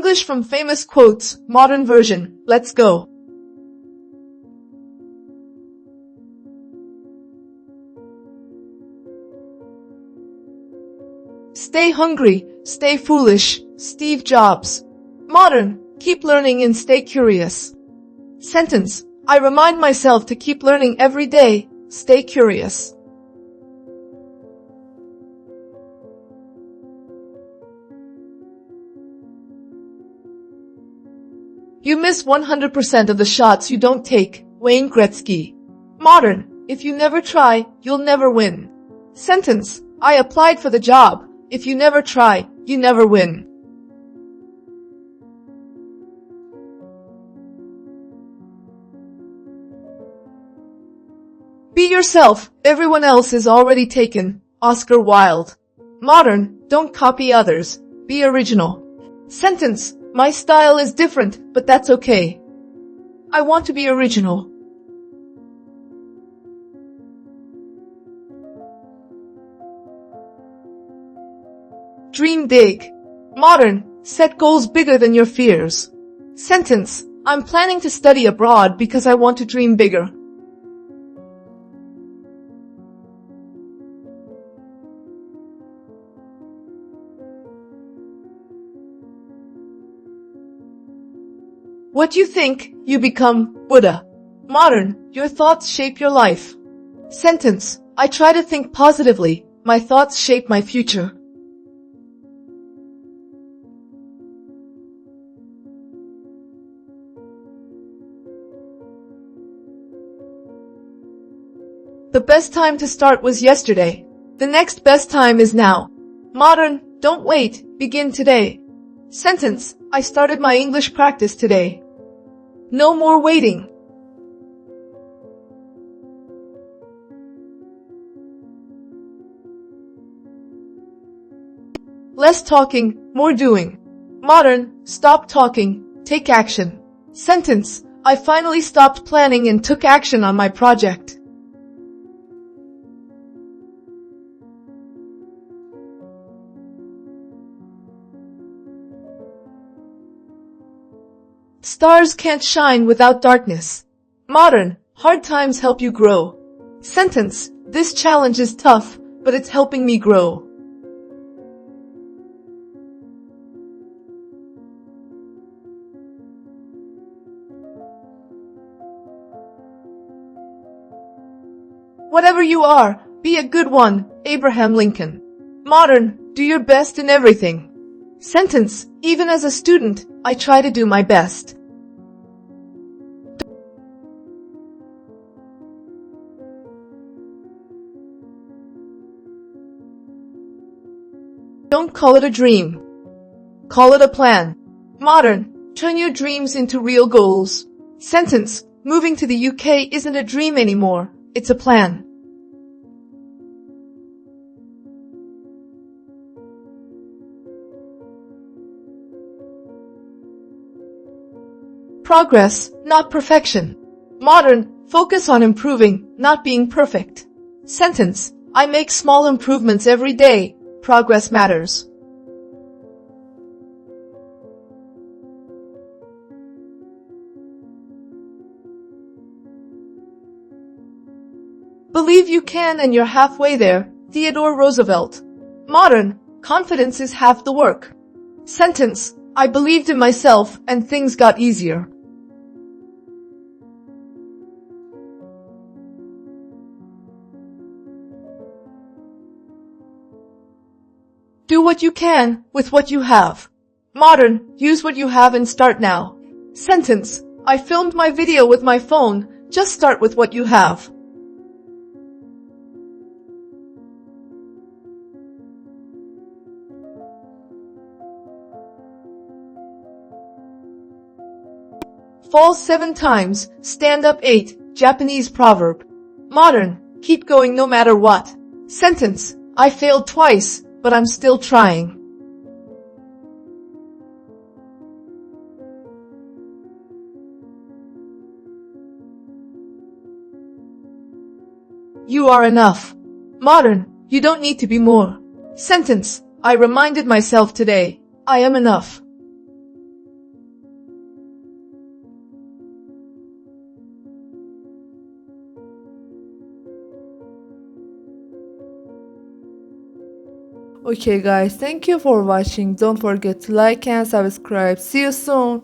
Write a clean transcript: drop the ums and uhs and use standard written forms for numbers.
English from famous quotes, modern version. Let's go. Stay hungry, stay foolish. Steve Jobs. Modern, keep learning and stay curious. Sentence, I remind myself to keep learning every day, stay curious. You miss 100% of the shots you don't take, Wayne Gretzky. Modern, if you never try, you'll never win. Sentence, I applied for the job, if you never try, you never win. Be yourself, everyone else is already taken, Oscar Wilde. Modern, don't copy others, be original. Sentence, my style is different, but that's okay. I want to be original. Dream big. Modern, set goals bigger than your fears. Sentence, I'm planning to study abroad because I want to dream bigger. What you think, you become. Buddha. Modern, your thoughts shape your life. Sentence, I try to think positively, my thoughts shape my future. The best time to start was yesterday. The next best time is now. Modern, don't wait, begin today. Sentence, I started my English practice today. No more waiting. Less talking, more doing. Modern, stop talking, take action. Sentence, I finally stopped planning and took action on my project. Stars can't shine without darkness. Modern, hard times help you grow. Sentence, this challenge is tough, but it's helping me grow. Whatever you are, be a good one, Abraham Lincoln. Modern, do your best in everything. Sentence, even as a student, I try to do my best. Don't call it a dream. Call it a plan. Modern, turn your dreams into real goals. Sentence, moving to the UK isn't a dream anymore, it's a plan. Progress, not perfection. Modern, focus on improving, not being perfect. Sentence, I make small improvements every day, progress matters. Believe you can and you're halfway there, Theodore Roosevelt. Modern, confidence is half the work. Sentence, I believed in myself and things got easier. Do what you can with what you have. Modern, use what you have and start now. Sentence, I filmed my video with my phone, just start with what you have. Fall 7 times, stand up 8, Japanese proverb. Modern, keep going no matter what. Sentence, I failed twice, but I'm still trying. You are enough. Modern, you don't need to be more. Sentence, I reminded myself today, I am enough. Okay guys, thank you for watching. Don't forget to like and subscribe. See you soon.